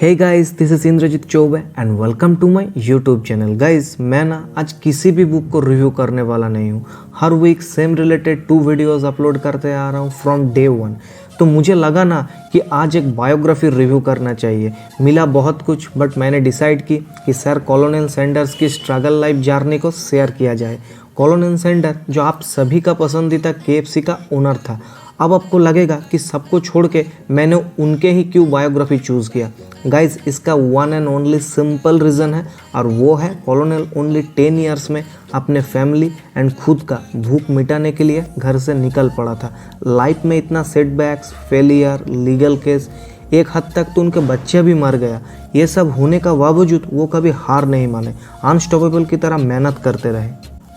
Hey guys, this is Indrajeet Choubey and welcome to my YouTube channel. Guys, मैं ना आज किसी भी बुक को रिव्यू करने वाला नहीं हूँ। हर week same related 2 videos upload करते आ रहा हूँ फ्रॉम डे 1। तो मुझे लगा ना कि आज एक बायोग्राफी रिव्यू करना चाहिए। मिला बहुत कुछ, बट मैंने डिसाइड की कि सर कॉलोनेल सैंडर्स की स्ट्रगल लाइफ जर्नी को शेयर किया जाए। कॉलोनेल सैंडर जो आप सभी का पसंदीदा KFC का ओनर था, अब आपको लगेगा कि सबको छोड़ के मैंने उनके ही क्यों बायोग्राफी चूज़ किया। गाइज, इसका one and only simple reason है, और वो है कॉलोनेल ओनली 10 ईयर्स में अपने फैमिली एंड खुद का भूख मिटाने के लिए घर से निकल पड़ा था। लाइफ में इतना सेटबैक्स, फेलियर, लीगल केस, एक हद तक तो उनके बच्चे भी मर गया। ये सब होने का बावजूद वो कभी हार नहीं माने, अनस्टॉपेबल की तरह मेहनत करते रहे।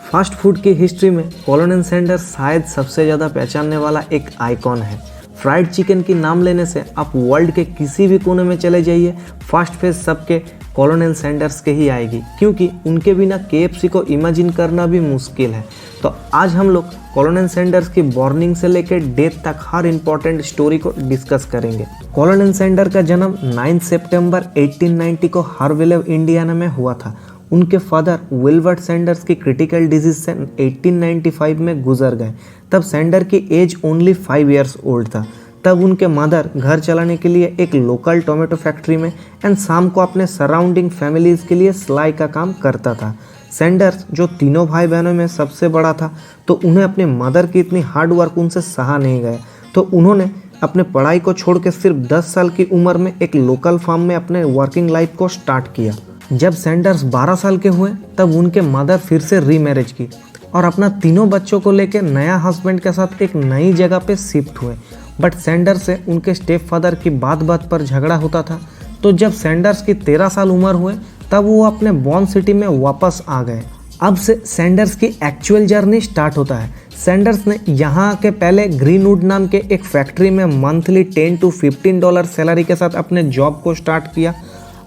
फास्ट फूड की हिस्ट्री में कॉलोनेल सैंडर्स शायद सबसे ज़्यादा पहचानने वाला एक आइकॉन है। फ्राइड चिकन की नाम लेने से आप वर्ल्ड के किसी भी कोने में चले जाइए, फर्स्ट फेस सबके कॉलोनेल सैंडर्स के ही आएगी, क्योंकि उनके बिना KFC को इमेजिन करना भी मुश्किल है। तो आज हम लोग कॉलोनेल सैंडर्स की बॉर्निंग से लेकर डेथ तक हर इंपॉर्टेंट स्टोरी को डिस्कस करेंगे। कॉलोनेल सैंडर का जन्म 9 सितंबर 1890 को हार्विले, इंडियाना में हुआ था। उनके फादर विल्बर्ट सैंडर्स की क्रिटिकल डिजीज से 1895 में गुजर गए। तब सैंडर की एज ओनली 5 ईयर्स ओल्ड था। तब उनके मदर घर चलाने के लिए एक लोकल टोमेटो फैक्ट्री में एंड शाम को अपने सराउंडिंग फैमिलीज़ के लिए सिलाई का काम करता था। सैंडर्स जो तीनों भाई बहनों में सबसे बड़ा था, तो उन्हें अपने मदर की इतनी हार्ड वर्क उनसे सहा नहीं गया, तो उन्होंने अपने पढ़ाई को छोड़ के सिर्फ 10 साल की उम्र में एक लोकल फार्म में अपने वर्किंग लाइफ को स्टार्ट किया। जब सैंडर्स 12 साल के हुए तब उनके मदर फिर से रीमैरिज की और अपना तीनों बच्चों को लेकर नया हस्बैंड के साथ एक नई जगह पे शिफ्ट हुए। बट सैंडर्स से उनके स्टेप फादर की बात बात पर झगड़ा होता था। तो जब सैंडर्स की 13 साल उम्र हुए तब वो अपने बॉर्न सिटी में वापस आ गए। अब से सैंडर्स की एक्चुअल जर्नी स्टार्ट होता है। सैंडर्स ने यहाँ के पहले ग्रीनवुड नाम के एक फैक्ट्री में मंथली $10 to $15 सैलरी के साथ अपने जॉब को स्टार्ट किया,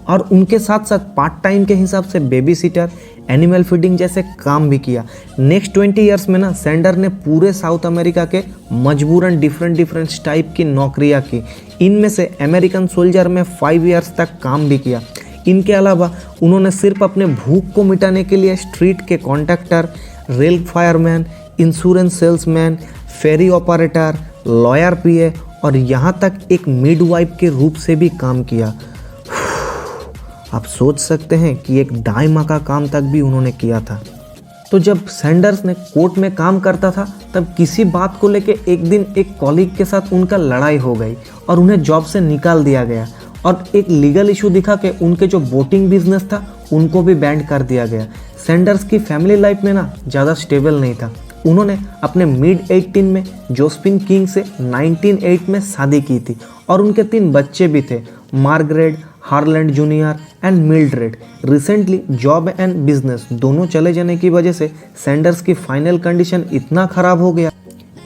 और उनके साथ साथ पार्ट टाइम के हिसाब से बेबी सिटर, एनिमल फीडिंग जैसे काम भी किया। नेक्स्ट 20 ईयर्स में ना सैंडर ने पूरे साउथ अमेरिका के मजबूरन डिफरेंट टाइप की नौकरियां की। इनमें से अमेरिकन सोल्जर में 5 ईयर्स तक काम भी किया। इनके अलावा उन्होंने सिर्फ अपने भूख को मिटाने के लिए स्ट्रीट के contractor, rail fireman, insurance salesman, ferry operator, lawyer PA और यहाँ तक एक मिडवाइफ के रूप से भी काम किया। आप सोच सकते हैं कि एक दाई माँ का काम तक भी उन्होंने किया था। तो जब सैंडर्स ने कोर्ट में काम करता था तब किसी बात को लेके एक दिन एक कॉलीग के साथ उनका लड़ाई हो गई और उन्हें जॉब से निकाल दिया गया, और एक लीगल इशू दिखा के उनके जो बोटिंग बिजनेस था उनको भी बैंड कर दिया गया। सैंडर्स की फैमिली लाइफ में ना ज़्यादा स्टेबल नहीं था। उन्होंने अपने मिड 18 में जोसेफिन किंग से 1908 में शादी की थी, और उनके 3 बच्चे भी थे, Margaret, Harland junior and Mildred. Recently job and business दोनों चले जाने की वजह से सैंडर्स की फाइनल कंडीशन इतना ख़राब हो गया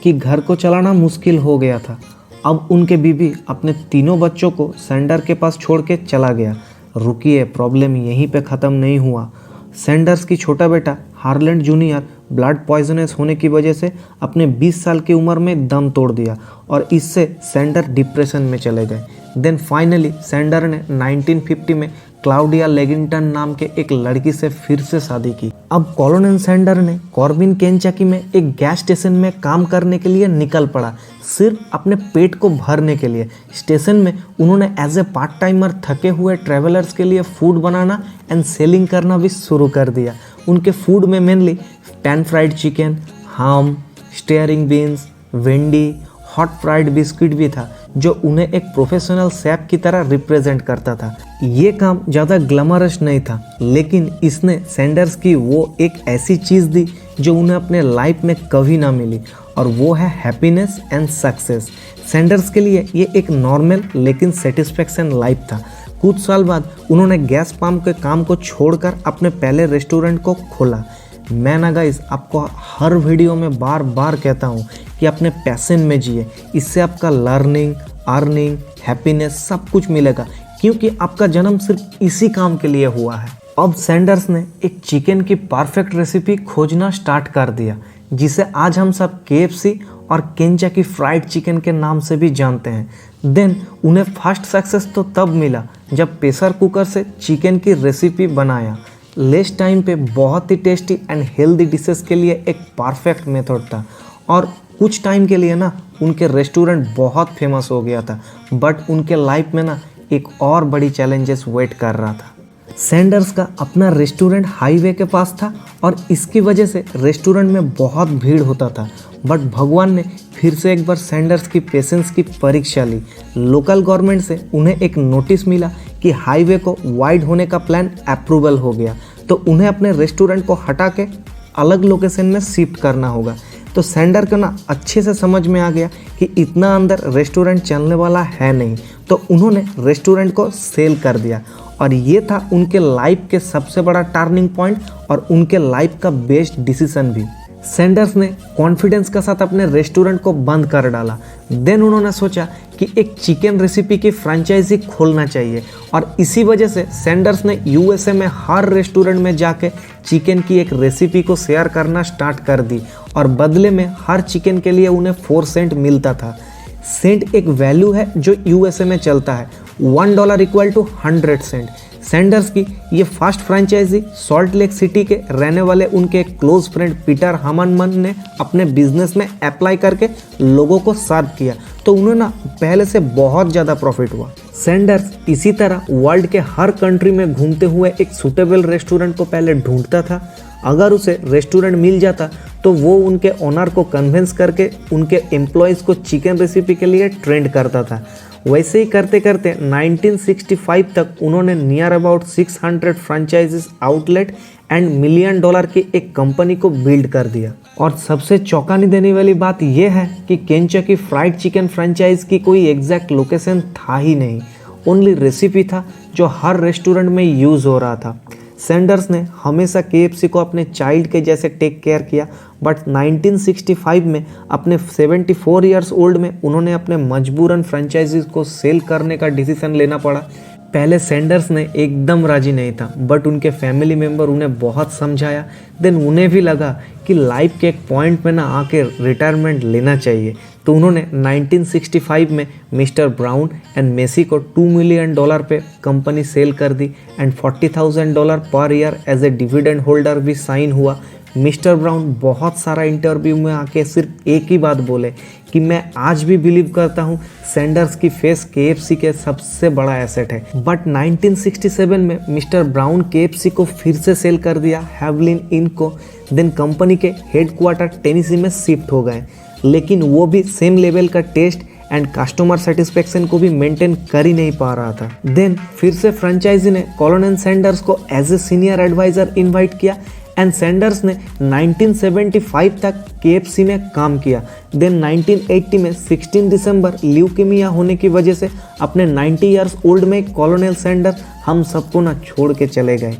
कि घर को चलाना मुश्किल हो गया था। अब उनके बीवी अपने तीनों बच्चों को सैंडर के पास छोड़ के चला गया। रुकिए, प्रॉब्लम यहीं पे ख़त्म नहीं हुआ। सैंडर्स की छोटा बेटा हार्लैंड जूनियर ब्लड पॉइजनस होने की वजह से अपने 20 साल की उम्र में दम तोड़ दिया, और इससे सैंडर डिप्रेशन में चले गए। देन फाइनली सैंडर ने 1950 में क्लाउडिया लेगिंगटन नाम के एक लड़की से फिर से शादी की। अब कॉलोनेल सैंडर ने कॉर्बिन, केंटकी में एक गैस स्टेशन में काम करने के लिए निकल पड़ा, सिर्फ अपने पेट को भरने के लिए। स्टेशन में उन्होंने एज ए पार्ट टाइमर थके हुए ट्रैवलर्स के लिए फूड बनाना एंड सेलिंग करना भी शुरू कर दिया। उनके फूड में मेनली पैन फ्राइड चिकन, हाम, steering beans, Wendy, hot fried biscuit भी था, जो उन्हें एक प्रोफेशनल शेफ की तरह रिप्रेजेंट करता था। ये काम ज़्यादा ग्लैमरस नहीं था, लेकिन इसने सैंडर्स की वो एक ऐसी चीज़ दी जो उन्हें अपने लाइफ में कभी ना मिली, और वो है हैप्पीनेस एंड सक्सेस। सैंडर्स के लिए ये एक नॉर्मल लेकिन सेटिस्फेक्शन लाइफ था। कुछ साल बाद उन्होंने गैस पंप के काम को छोड़कर अपने पहले रेस्टोरेंट को खोला। मैं ना गाइस आपको हर वीडियो में बार बार कहता हूँ कि अपने पैशन में जिए, इससे आपका लर्निंग, अर्निंग, हैप्पीनेस सब कुछ मिलेगा, क्योंकि आपका जन्म सिर्फ इसी काम के लिए हुआ है। अब सैंडर्स ने एक चिकन की परफेक्ट रेसिपी खोजना स्टार्ट कर दिया, जिसे आज हम सब KFC और केंटकी फ्राइड चिकन के नाम से भी जानते हैं। देन उन्हें फर्स्ट सक्सेस तो तब मिला जब प्रेशर कुकर से चिकन की रेसिपी बनाया। लेस टाइम पे बहुत ही टेस्टी एंड हेल्दी डिशेस के लिए एक परफेक्ट मेथड था और कुछ टाइम के लिए ना उनके रेस्टोरेंट बहुत फेमस हो गया था। बट उनके लाइफ में ना एक और बड़ी चैलेंजेस वेट कर रहा था। सैंडर्स का अपना रेस्टोरेंट हाईवे के पास था और इसकी वजह से रेस्टोरेंट में बहुत भीड़ होता था। बट भगवान ने फिर से एक बार सैंडर्स की पेशेंस की परीक्षा ली। लोकल गवर्नमेंट से उन्हें एक नोटिस मिला कि हाईवे को वाइड होने का प्लान अप्रूवल हो गया, तो उन्हें अपने रेस्टोरेंट को हटा के अलग लोकेशन में शिफ्ट करना होगा। तो सैंडर को ना अच्छे से समझ में आ गया कि इतना अंदर रेस्टोरेंट चलने वाला है नहीं, तो उन्होंने रेस्टोरेंट को सेल कर दिया। और ये था उनके लाइफ के सबसे बड़ा टर्निंग पॉइंट और उनके लाइफ का बेस्ट डिसीजन भी। सैंडर्स ने कॉन्फिडेंस के साथ अपने रेस्टोरेंट को बंद कर डाला। देन उन्होंने सोचा कि एक चिकन रेसिपी की फ्रेंचाइजी खोलना चाहिए और इसी वजह से सैंडर्स ने यूएसए में हर रेस्टोरेंट में जाके चिकन की एक रेसिपी को शेयर करना स्टार्ट कर दी और बदले में हर चिकन के लिए उन्हें 4 सेंट मिलता था। सेंट एक वैल्यू है जो यूएसए में चलता है। $1 इक्वल टू 100 सेंट। सैंडर्स की ये first franchisee Salt Lake City के रहने वाले उनके क्लोज फ्रेंड पीटर हामनमन ने अपने बिजनेस में अप्लाई करके लोगों को सर्व किया, तो उन्हें ना पहले से बहुत ज़्यादा प्रॉफिट हुआ। सैंडर्स इसी तरह वर्ल्ड के हर कंट्री में घूमते हुए एक सूटेबल रेस्टोरेंट को पहले ढूंढता था। अगर उसे रेस्टोरेंट मिल जाता तो वो उनके ओनर को कन्विंस करके उनके एम्प्लॉयज़ को चिकन रेसिपी के लिए ट्रेंड करता था। वैसे ही करते करते 1965 तक उन्होंने near about 600 franchises outlet and $1 million की एक कंपनी को बिल्ड कर दिया। और सबसे चौंकाने देने वाली बात यह है कि केंटकी फ्राइड चिकन फ्रेंचाइज की कोई एग्जैक्ट लोकेशन था ही नहीं, ओनली रेसिपी था जो हर रेस्टोरेंट में यूज़ हो रहा था। सैंडर्स ने हमेशा KFC को अपने चाइल्ड के जैसे टेक केयर किया, बट 1965 में अपने 74 ईयर्स ओल्ड में उन्होंने अपने मजबूरन फ्रेंचाइजीज को सेल करने का डिसीजन लेना पड़ा। पहले सैंडर्स ने एकदम राजी नहीं था, बट उनके फैमिली मेम्बर उन्हें बहुत समझाया। देन उन्हें भी लगा कि लाइफ के एक पॉइंट में ना आके रिटायरमेंट लेना चाहिए, तो उन्होंने 1965 में मिस्टर ब्राउन एंड मेसी को $2 मिलियन पे कंपनी सेल कर दी and $40,000 per year as a dividend holder भी साइन हुआ। मिस्टर ब्राउन बहुत सारा इंटरव्यू में आके सिर्फ एक ही बात बोले कि मैं आज भी बिलीव करता हूँ सैंडर्स की फेस KFC के सबसे बड़ा एसेट है। बट 1967 में मिस्टर ब्राउन KFC को फिर से सेल कर दिया हैवलिन इंक को। देन कंपनी के हेडक्वार्टर टेनेसी में शिफ्ट हो गए, लेकिन वो भी सेम लेवल का टेस्ट एंड कस्टमर सेटिस्फेक्शन को भी मेंटेन कर ही नहीं पा रहा था। देन फिर से फ्रेंचाइजी ने कॉलोनेल सैंडर्स को as a senior adviser invite किया एंड सैंडर्स ने 1975 तक KFC में काम किया। देन 1980 में 16 दिसंबर ल्यूकेमिया होने की वजह से अपने 90 ईयर्स ओल्ड में कॉलोनेल सैंडर्स हम सबको ना छोड़ के चले गए।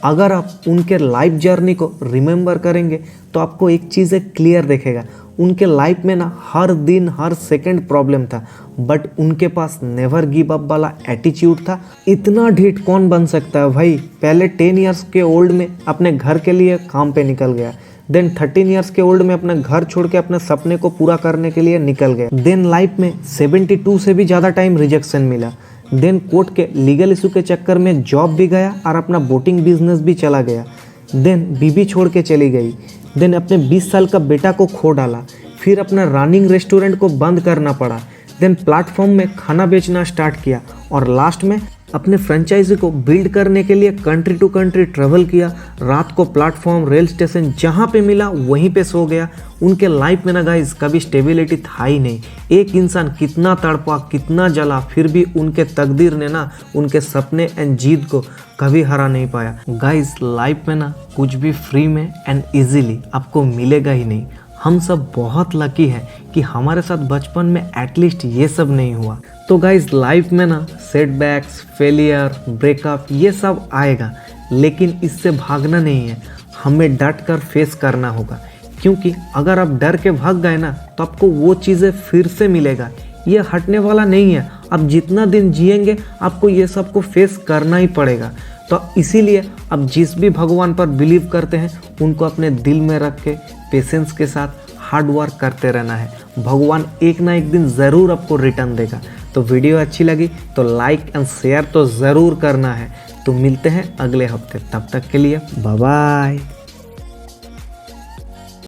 अगर आप उनके लाइफ जर्नी को रिमेंबर करेंगे तो आपको एक चीज़ क्लियर दिखेगा, उनके लाइफ में ना हर दिन हर सेकंड प्रॉब्लम था, बट उनके पास नेवर गिव अप वाला एटीट्यूड था। इतना ढीठ कौन बन सकता है भाई। पहले 10 ईयर्स के ओल्ड में अपने घर के लिए काम पे निकल गया, देन 13 ईयर्स के ओल्ड में अपने घर छोड़ के अपने सपने को पूरा करने के लिए निकल गया। देन लाइफ में 72 से भी ज़्यादा टाइम रिजेक्शन मिला। देन कोर्ट के लीगल इशू के चक्कर में जॉब भी गया और अपना बोटिंग बिजनेस भी चला गया। देन बीबी छोड़ के चली गई। देन अपने 20 साल का बेटा को खो डाला। फिर अपना रनिंग रेस्टोरेंट को बंद करना पड़ा। देन प्लेटफॉर्म में खाना बेचना स्टार्ट किया और लास्ट में अपने फ्रेंचाइजी को बिल्ड करने के लिए कंट्री टू कंट्री ट्रेवल किया। रात को प्लेटफॉर्म, रेल स्टेशन जहाँ पे मिला वहीं पे सो गया। उनके लाइफ में ना गाइस कभी स्टेबिलिटी था ही नहीं। एक इंसान कितना तड़पा, कितना जला, फिर भी उनके तकदीर ने ना उनके सपने एंड जीत को कभी हरा नहीं पाया। गाइस लाइफ में ना कुछ भी फ्री में एंड इजीली आपको मिलेगा ही नहीं। हम सब बहुत लकी है कि हमारे साथ बचपन में एटलीस्ट ये सब नहीं हुआ। तो गाइस लाइफ में ना सेटबैक्स, फेलियर, ब्रेकअप ये सब आएगा, लेकिन इससे भागना नहीं है, हमें डट कर फेस करना होगा। क्योंकि अगर आप डर के भाग गए ना तो आपको वो चीज़ें फिर से मिलेगा, ये हटने वाला नहीं है। आप जितना दिन जिएंगे आपको ये सब को फेस करना ही पड़ेगा। तो इसीलिए अब जिस भी भगवान पर बिलीव करते हैं उनको अपने दिल में रख के पेशेंस के साथ हार्ड वर्क करते रहना है। भगवान एक ना एक दिन ज़रूर आपको रिटर्न देगा। तो वीडियो अच्छी लगी तो लाइक एंड शेयर तो ज़रूर करना है। तो मिलते हैं अगले हफ्ते, तब तक के लिए बाय बाय।